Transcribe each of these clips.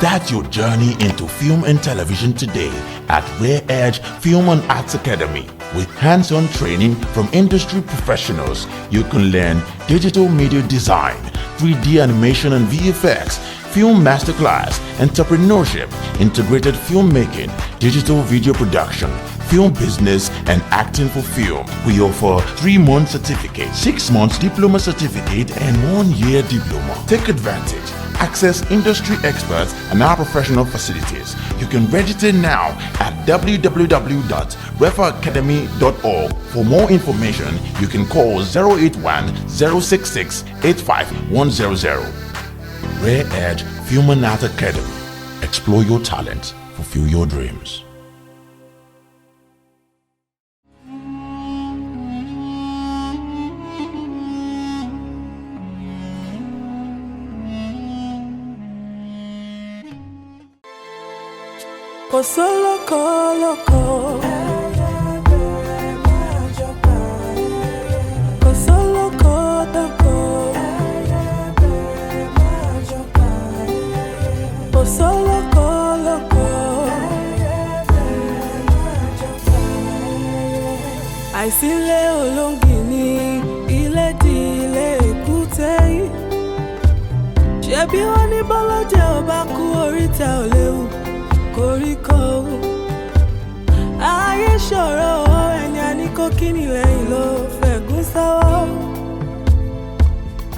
Start your journey into film and television today at Rare Edge Film and Arts Academy. With hands-on training from industry professionals, you can learn digital media design, 3D animation and VFX, film masterclass, entrepreneurship, integrated filmmaking, digital video production, film business, and acting for film. We offer 3-month certificate, 6 months diploma certificate, and 1-year diploma. Take advantage. Access industry experts and our professional facilities. You can register now at www.refaacademy.org. For more information, you can call 081-066-85100. Rare Edge Film and Art Academy. Explore your talent, fulfill your dreams. Kosoko loko, Kosoko doko, Kosoko loko. Àìsílẹ̀ olóngìní ilé di ilé èkúté. Ṣebí wọ́n ní bọ́lọ́jẹ́ ò bá kú oríta ò léwu. Koríko ayé ṣòro ẹni àníkó kíni lẹ́yìn ló fẹ̀gún sọ́wọ́.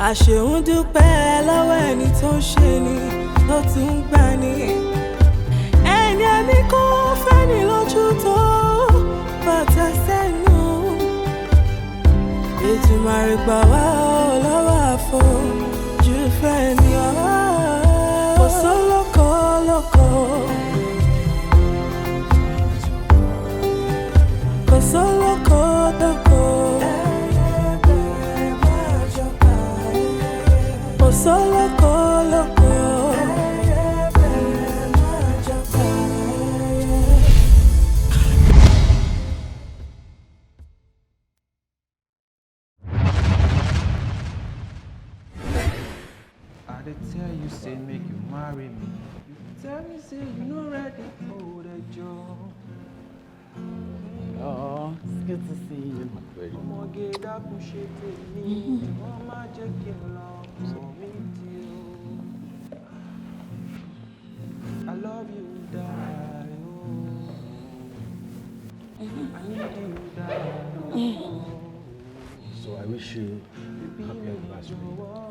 Àṣehùn dúpẹ́ lọ́wọ́ ẹni tó ń ṣe ni tó tún ń gbà ní. Ẹni àníkó fẹ́ni lójú tó bàtà sẹ́nu. Ètùmàrè gbà wá lọ́wọ́ àfojú fẹ́ni ọ̀wá. Kò sólókò lóko. Kosoko doko, Kosoko loko. I did tell you, say make you marry me. You tell me, say you not ready for the job. Oh, it's good to see you. I love you, die. I need you, die. So I wish you happy anniversary.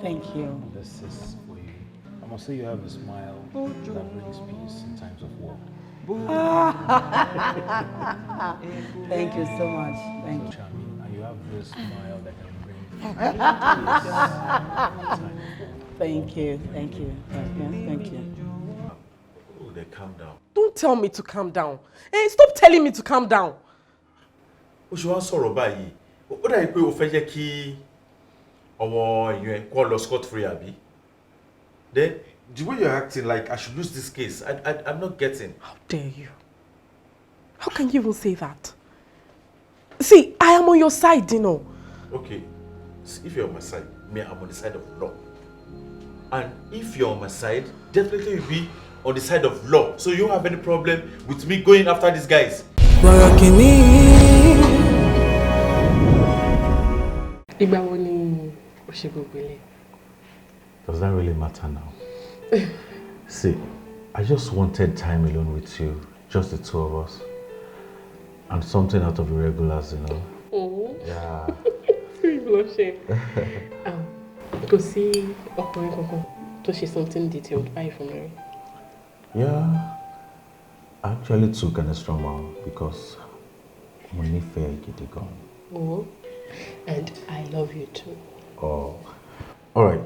Thank you. This is for you. I must say you have a smile that brings peace in times of war. Thank you so much. Thank you. Charming, and you have this smile that can bring peace. Thank you. Thank you. Thank you. Oh, they calm down. Don't tell me to calm down. Hey, stop telling me to calm down. O ṣe wá sọ̀rọ̀ báyìí. Ó dàbí pé o fẹ́ jẹ́ kí ọmọ ìyẹn kó lọ scot free àbí? Then the way you're acting like I should lose this case, I'm not getting. How dare you? How can you even say that? See, I am on your side, you know. Okay, so if you're on my side, me, I'm on the side of law. And if you're on my side, definitely you'll be on the side of law. So you don't have any problem with me going after these guys. Borokini. Ìgbà wo ni o ṣe gbogbo ilé? Does that really matter now? See, I just wanted time alone with you, just the two of us. And something out of the regulars, you know? Oh. Yeah. Free blushing. Kò sí ọkùnrin kankan tó ṣe something detailed báyìí fún mi. Yeah. I actually took an extra mile because mo nífẹ̀ẹ́ gidi gan. Oh. And I love you too. Oh. All right.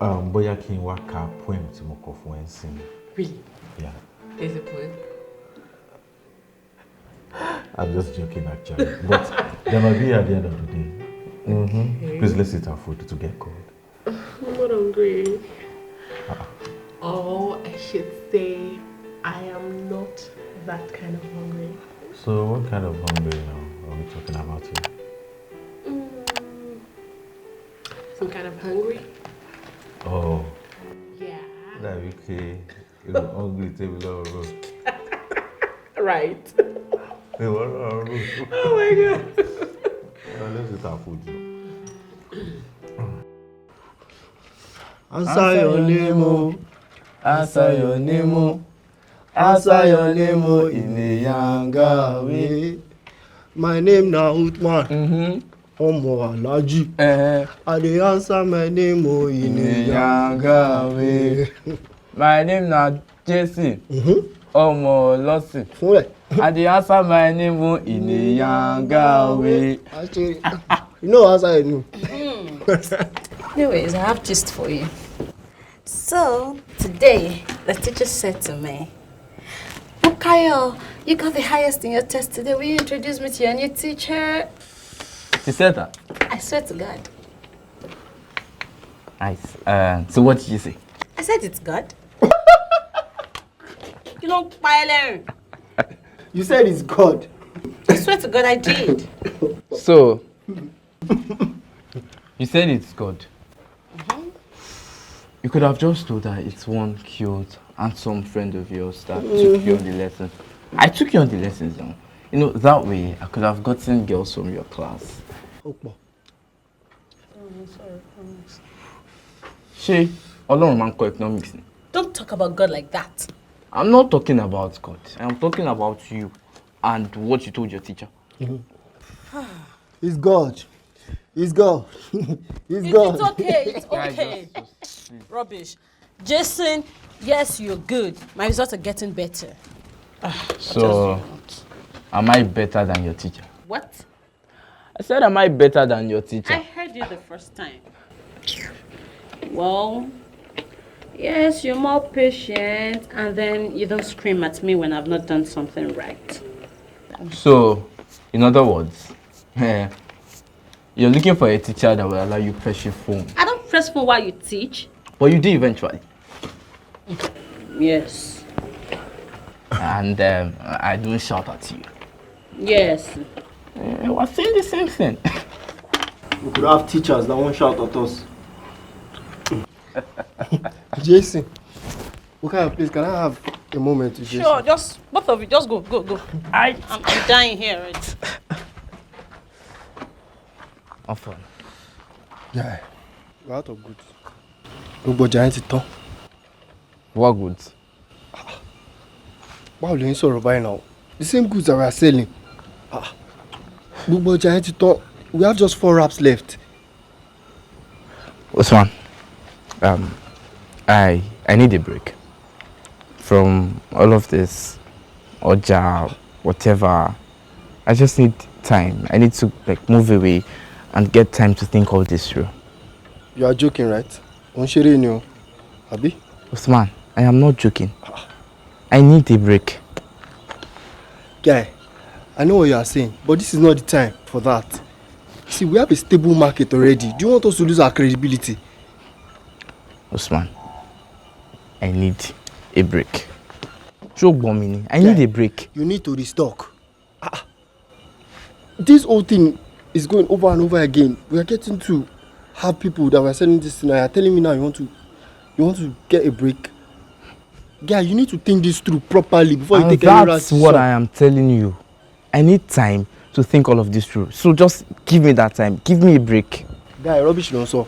Bóyá kí n wá ka poem tí mo kọ fún ẹ ńsìn. Really? Yeah. There's a poem. I'm just joking actually, but there might be at the end of the day. Okay. Please let's eat our food to get cold. I'm not hungry. Oh, I should say I am not that kind of hungry. So what kind of hungry now are we talking about here? Some kind of hungry? Oh. Yeah. That okay. You're hungry, Damilola. Right. Hey, what are you? Oh my God. Let's eat our food. Answer your name, oh. Answer your name, oh. Answer your name, oh, in a younger way. My name na Utman. Omo Alaji. I dey answer my name, oh, in a younger way. My name na Jason. Omo Lossi. I dey answer my name, oh, in a younger way. Actually, you know answer your name. Anyways, I have gist for you. So, today, the teacher said to me, Bukayo, you got the highest in your test today. Will you introduce me to your new teacher? She said that? I swear to God. Nice. So what did you say? I said it's God. You don't pile. You said it's God. I swear to God, I did. So, you said it's God. You could have just told her it's one cute, handsome friend of yours that took you on the lessons. I took you on the lessons now. You know, that way I could have gotten girls from your class. She, Ọlọ́run máa ń kọ́ economics. Don't talk about God like that. I'm not talking about God. I'm talking about you and what you told your teacher. It's God. It's God. It's God. It's okay. It's okay. Rubbish. Jason, yes, you're good. My results are getting better. So, am I better than your teacher? What? I said, am I better than your teacher? I heard you the first time. Well, yes, you're more patient, and then you don't scream at me when I've not done something right. So, in other words, you're looking for a teacher that will allow you press your phone. I don't press phone while you teach. But you do eventually. Yes. And I don't shout at you. Yes. I was saying the same thing. We could have teachers that won't shout at us. Jason, okay, please, can I have a moment with Jason? Sure, just both of you, just go. I'm dying here, right? Often. Yeah, we're out of goods. Gbogbo Jaye ti tán. What goods? Báwo lè ń sọ̀rọ̀ báyìí now? The same goods that we are selling. Gbogbo Jaye ti tán. We have just 4 wraps left. Usman, I need a break from all of this Oja, whatever. I just need time. I need to move away and get time to think all this through. You are joking, right? Onṣere ni o, abi? Usman, I am not joking. I need a break. Guy, I know what you are saying, but this is not the time for that. See, we have a stable market already. Do you want us to lose our credibility? Usman, I need a break. I need a break. You need to restock. This whole thing is going over and over again. We are getting to have people that were selling this thing. You are telling me now you want to get a break. Guy, you need to think this through properly before you take any That's what I am telling you. I need time to think all of this through. So just give me that time. Give me a break. Guy, rubbish no so.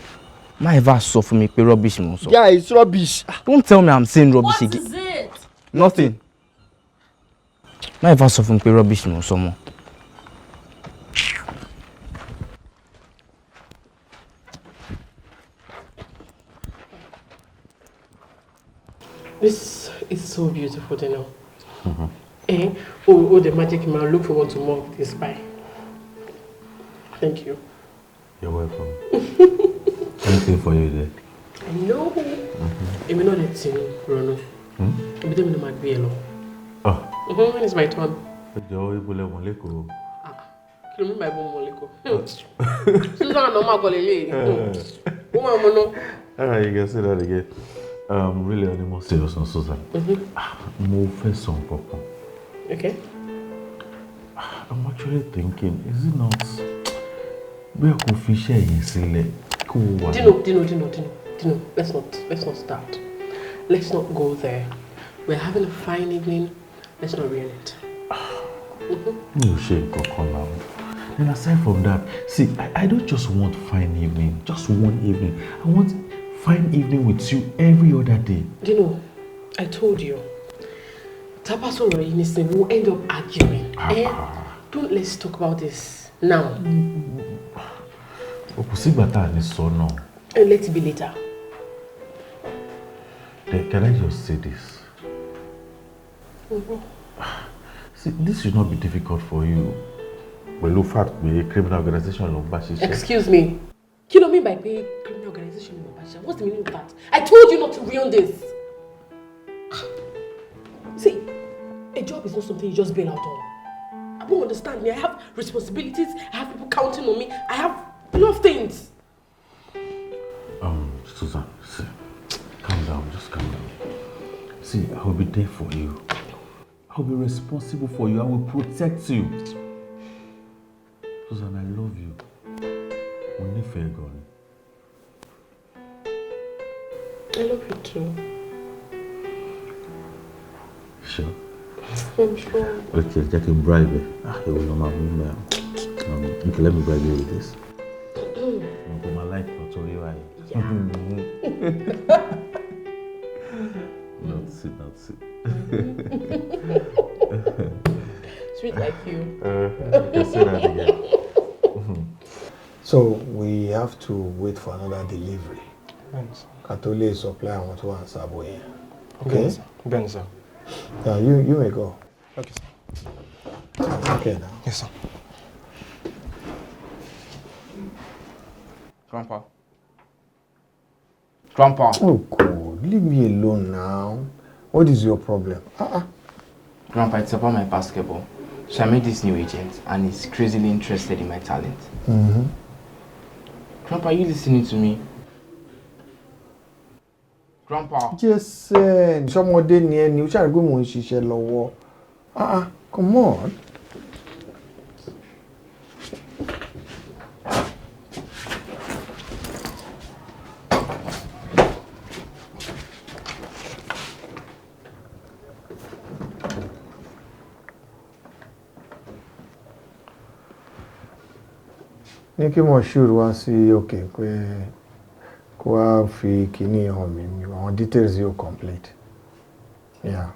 My ever so for me, rubbish no so. Guy, it's rubbish. Don't tell me I'm saying rubbish What again. is it? Nothing. My ever so for me, rubbish no so more. This is so beautiful, you know. Oh, the magic man. Look forward to more of this pie. Thank you. You're welcome. Anything for you there? I know. If you know that thing, Rono. If you don't know my beer, when is my turn? Joy, Moleko. Kill me by Moleko. Susan, no more golly. Woman, You can say that again. Really, on the most serious on Susan. Move for some papa. Okay. I'm actually thinking, is it not? Where could fish silly? Dino. Let's not start. Let's not go there. We're having a fine evening. Let's not ruin it. No shame, now. And aside from that, see, I don't just want fine evening, just one evening. I want fine evening with you every other day. You know, I told you, Tapaso or innocent will end up arguing. Don't let's talk about this now. Let it be later. Can I just say this? See, this should not be difficult for you. Well, look at me, criminal organization. Excuse me. You know what I mean by being criminal organization? What's the meaning of that? I told you not to ruin this. See, a job is not something you just bail out on. I don't understand me. I have responsibilities. I have people counting on me. I have a lot of things. Susan, see, calm down. Just calm down. See, I will be there for you. I'll be responsible for you. I will protect you. Susan, I love you. Only fair gone. I love you too. Sure? I'm sure. Okay, I can bribe it. It will not move. Okay, let me bribe you with this. For my life, not to you. Not sit. Sweet like you. I can say that again. So we have to wait for another delivery. Katole supply I want to answer boy. Okay? Ben, sir. Yeah, you may go. Okay, sir. Okay now. Yes, sir. Grandpa. Grandpa. Oh God, leave me alone now. What is your problem? Grandpa, it's about my basketball. So I met this new agent and he's crazily interested in my talent. Grandpa, are you listening to me? Grandpa. Just somebody near you shall go on shisha lowo. Come on. Ní kí mo ṣúrù wá sí òkè pé kó wá fi kíní hàn mí àwọn details yóò complete. Yeah.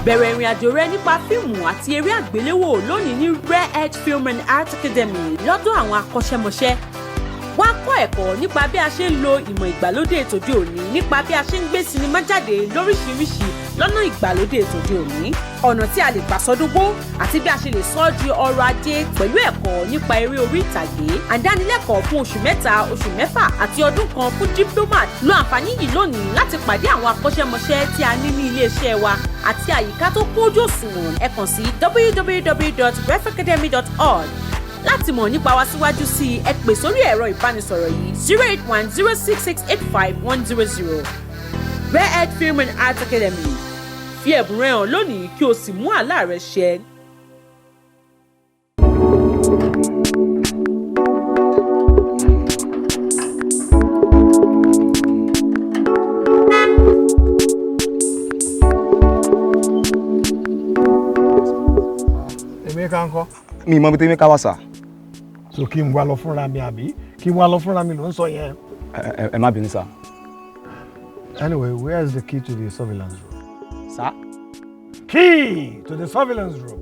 Bẹ̀rẹ̀ ìrìn àjò rẹ nípa fíìmù àti eré àgbéléwò lónìí ní Rare Edge Film and Art Academy lọ́dọ̀ àwọn akọ́ṣẹ́mọṣẹ́. Wá kọ́ ẹ̀kọ́ nípa bí a ṣe ń lo ìmọ̀ ìgbàlódé tòde òní nípa bí a ṣe ń gbé sinimá jáde lóríṣiríṣi lọ́nà ìgbàlódé tòde òní. Ọ̀nà tí a lè gbà sọdúngbó àti bí a ṣe lè sọ ọ́ di ọrọ̀ ajé pẹ̀lú ẹ̀kọ́ nípa eré orí ìtàgé. Àdánilẹ́kọ̀ọ́ fún oṣù mẹ́ta, oṣù mẹ́fà àti ọdún kan fún diplomat. Lo àǹfààní yìí lónìí láti pàdé àwọn akọ́ṣẹ́mọṣẹ́ tí a ní ní ilé-iṣẹ́ wa àti àyíká tó kójú òṣùwọ̀n. Ẹ kàn sí www.refacademy.org. Láti mọ̀ nípa wa síwájú sí i, ẹ pè sórí ẹ̀rọ ìbánisọ̀rọ̀ yìí 08106685100. Rare Edge Film and Art Academy. Fi ẹ̀bùn rẹ hàn lónìí kí o sì mú àlá rẹ ṣẹ. Emeka ńkọ́? Mi mọ bí tèmi ká wá sà. So kí n wá lọ fúnra mi àbí? Kí n wá lọ fúnra mi ló ń sọ yẹn. Ẹ má bínú sà. Anyway, where is the key to the surveillance room? Sir? Key to the surveillance room.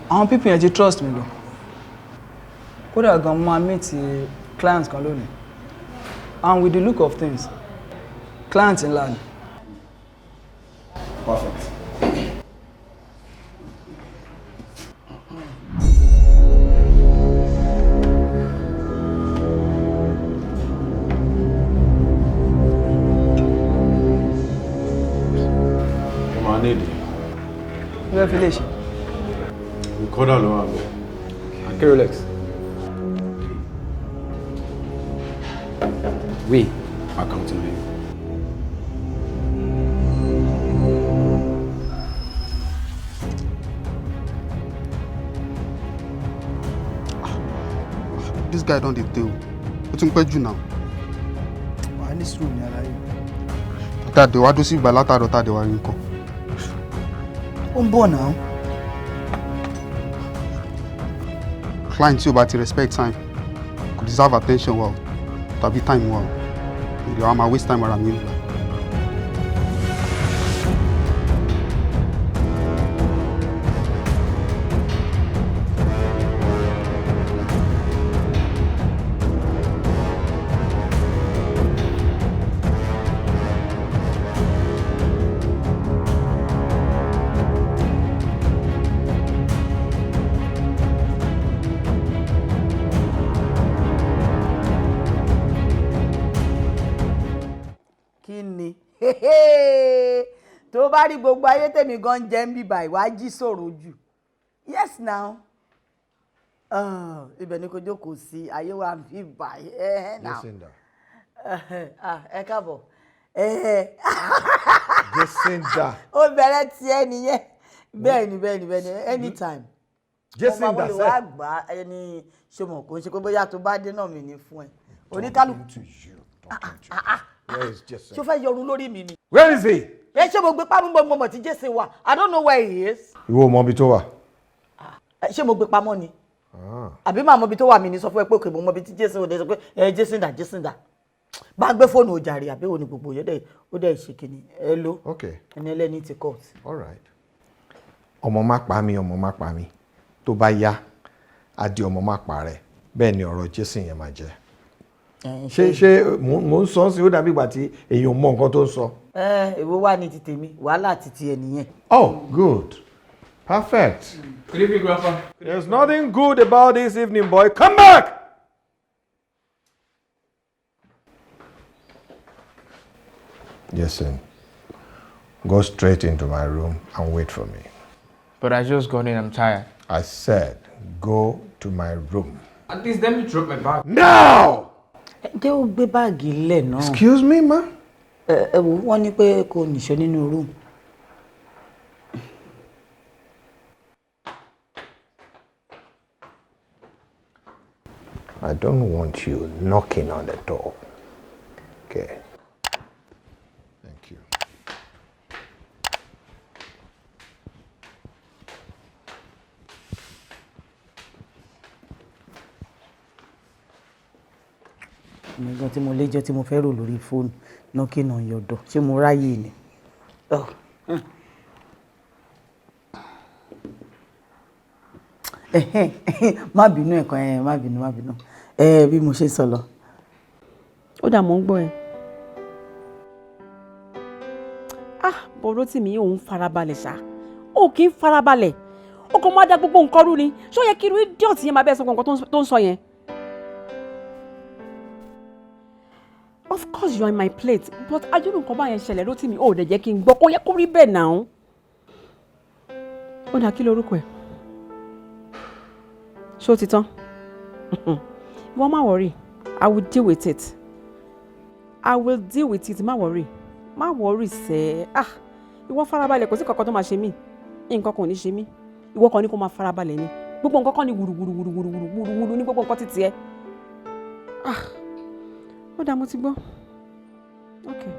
Àwọn people yẹn ti trust me gan. Kódà gan máa meet clients kan lónìí. And with the look of things, clients ńlá ni. Perfect. Where village? We call that lower bit. And Rolex. We are counting on you. This guy don't detail. What's in pẹ́jù now? Wà ní sùúrù ní aláyé. Tàdé wá dó sí ìgbà látàrọ̀ tàdé wá rí nǹkan. Ó ń bọ̀ náà. Client tí o bá ti respect time kò deserve attention wa o tàbí time wa o. Ìrìn àwọn máa waste time ara mi nígbà. tó bá rí gbogbo ayé tèmi gan jẹ́ ń bí báyìí wá jí sọ̀rọ̀ jù yes now ibẹ̀ ni kò jókòó sí ayé wa ń bí báyìí ẹ káàbọ̀ Jacinda. ó bẹ̀rẹ̀ tiẹ̀ nìyẹn bẹ́ẹ̀ ni anytime Jacinda sẹ́ wá gbà ẹni ṣọmọ kò ń ṣe pé bóyá tó bá dé náà mi ní fún ẹ oníkálukú Where is Jason? ṣó fẹ́ yọrun lórí mi ni. Where is he? ẹ ṣé mo gbé pamọ́ mọ̀ tí Jason wà I don't know where he is. Ìwọ mọ ibi tó wà. Ṣé mo gbé pamọ́ ni? Àbí màá mọ ibi tó wà mí ni sọ fún ẹ pé òkè mo mọ ibi tí Jason ò dé sọ pé Jacinda. Bá gbé fóònù òjàre àbí òní gbogbo yẹn ó dẹ̀ ṣe kìíní. Hello. Okay. Ẹni ẹlẹ́ni ti court. All right. Ọmọ má pa mí. Tó bá yá, á di ọmọ má pa rẹ̀. Bẹ́ẹ̀ ni ọ̀rọ̀ Jason yẹn máa jẹ́. Ṣé mo ń sọ sí ó dàbí ìgbà tí èèyàn mọ nǹkan tó ń sọ. Èwo wà ní ti tèmi wàhálà ti tiẹ̀ nìyẹn. Oh, good. Perfect. Good evening, Grandpa. There's nothing good about this evening, boy. Come back! Jason, go straight into my room and wait for me. But I just got in, I'm tired. I said, go to my room. At least let me drop my bag. Now! Ǹjẹ́ ó gbé báàgì lẹ̀ náà? Excuse me, ma? Wọ́n ní pé kò níṣó nínú room. I don't want you knocking on the door. Okay. Thank you. Nígbà tí mo léjọ́ tí mo fẹ́ rò lórí fóònù knocking on your door ṣé mo ráyè ni. Má bínú ẹ̀kan má bínú bí mo ṣe sọ lọ. Ó dà mọ́ ń gbọ́ ẹ. Bọ̀rọ̀ tí mi òun farabalẹ̀ ṣá ó kì í farabalẹ̀ ó kàn máa da gbogbo nǹkan rú ni ṣó yẹ kí irú idiot yẹn máa bẹ́ẹ̀ sọ nǹkan tó ń sọ yẹn. Of course you are in my plate but ajúrò nǹkan báyẹn ṣẹlẹ̀ ló tì mí ò dẹ̀ jẹ́ kí n gbọ́ kó yẹ kó rí bẹ́ẹ̀ náà. Ó dà kí lorúkọ ẹ̀ ṣó ti tán wọ́n má worry I will deal with it má worry sẹ́ ìwọ farabalẹ̀ kò sí kankan tó máa ṣe mí nǹkan kan ò ní ṣe mí ìwọ kan ní kó máa farabalẹ̀ ni gbogbo nǹkan kan ní wùrùwùrù ní gbogbo nǹkan títí ẹ ó dá mo ti gbọ́ okay.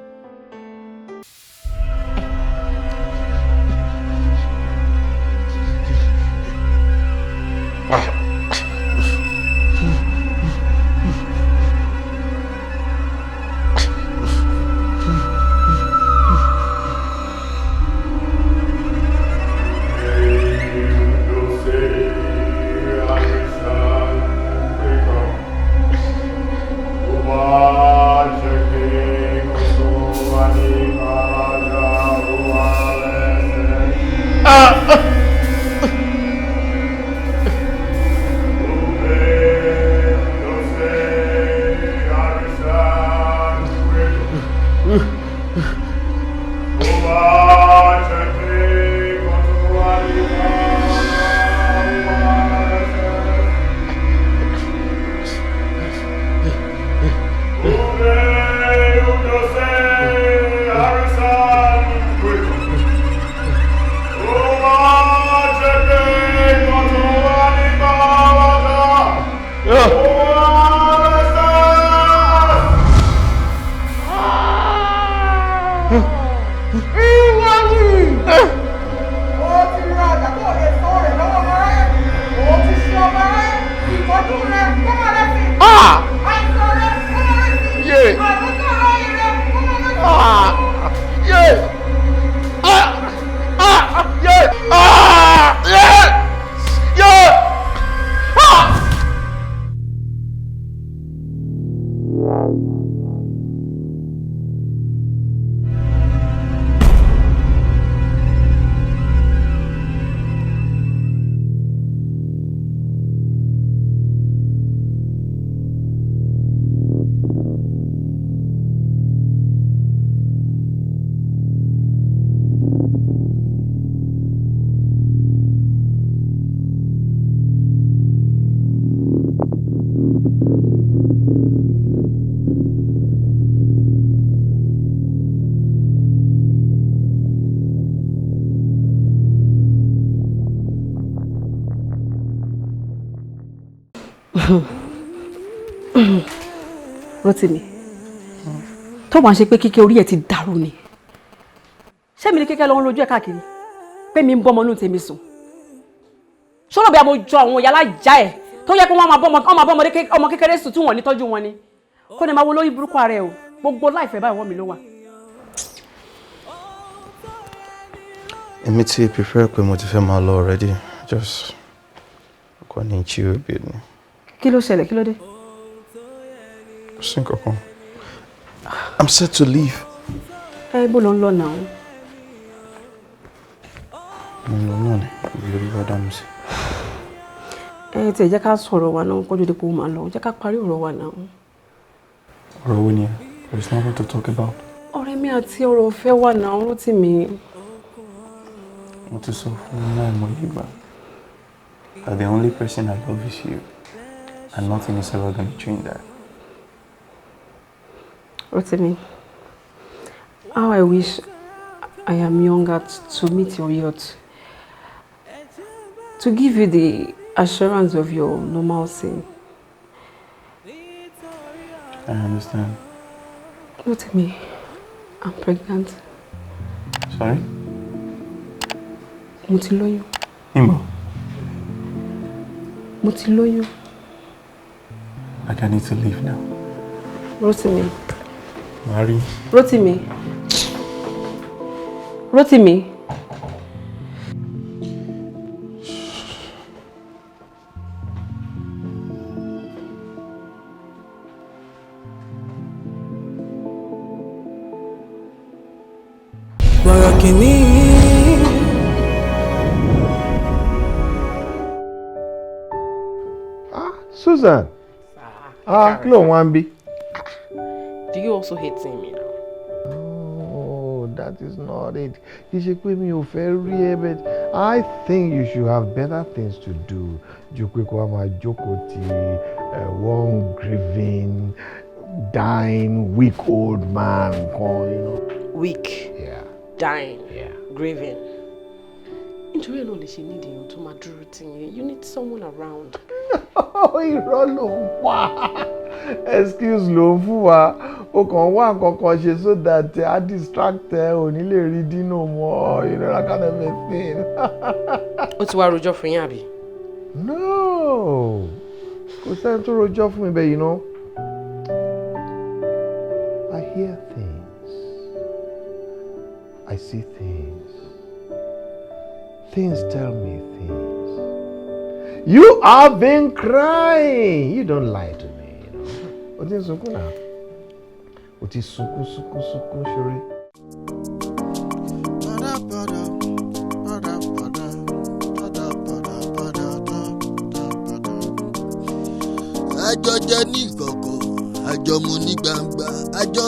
Rotimi. Tó bá ṣe pé kíkẹ́ orí ẹ̀ ti dàrú ni. Ṣé mi ní kíkẹ́ lọ ń lójú ẹ̀ káàkiri? Pé mi ń bọ́ ọmọ inú tèmi sùn. Ṣọ́nà bí a mo jọ àwọn yàrá ìjà ẹ̀ tó yẹ kó wọ́n máa bọ́ ọmọ kékeré sùn tí wọ́n ní tọ́jú wọn ni. Kó ní máa wo lórí burúkú ara ẹ̀ o. Gbogbo láìfẹ́ báyìí wọ́n mi ló wà. Èmi ti prefer pé mo ti fẹ́ máa lọ already. Just kò ní chill a bit ni. Kí ló ṣẹlẹ̀? Kí ló dé? Sink upon. I'm set to leave. Bó ló ń lọ náà? Mo lọ náà ni Yoruba dàmú sí. Tí ẹ jẹ́ ká sọ̀rọ̀ wa náà kó tó di pé ó máa lọ. Jẹ́ ká parí ọ̀rọ̀ wa náà. Ọ̀rọ̀ wo ni ẹ? There's nothing to talk about. Ọ̀rẹ́ mi àti ọ̀rọ̀ ọ̀fẹ́ wà náà Rotimi. Mo ti sọ fún mi náà mo yí gbà. That the only person I love is you. And nothing is ever going to change that. Rotimi, how I wish I am younger to meet your youth. To give you the assurance of your normalcy. I understand. Rotimi, I'm pregnant. Sorry? Mo ti lóyún. Bimbo. Mo ti lóyún. Like I need to leave now. Rotimi. Mari. Rotimi. Rotimi. Borokini. Susan. Kí ló wá ń bí? Do you also hate seeing me now? Oh, that is not it. Kì í ṣe pé mi ò fẹ́ rí ẹ, but I think you should have better things to do. Ju pé kó wá máa jókòó ti one grieving, dying, weak old man kan, you know. Weak. Yeah. Dying. Yeah. Grieving. Nítorí ẹ̀ náà lè ṣe need èèyàn tó máa dúró tì yín. You need someone around. Irọ́ ló ń wá. Excuse ló ń fún wa. O kàn wá nǹkan kan ṣe so that I distract ẹ ò ní lè rí dínà mọ́, you know, that kind of a thing. Ó ti wá rojọ́ fún yín àbí? No. Kò sẹ́ni tó rojọ́ fún mi bẹ́ẹ̀, you know. I hear things. I see things. Things tell me things. You have been crying. You don't lie to me, you know. O ti sunkún náà. O ti sunkún ṣorí. Àjọ jẹ ní ìkọ̀kọ̀, àjọ mu ní gbangba, àjọ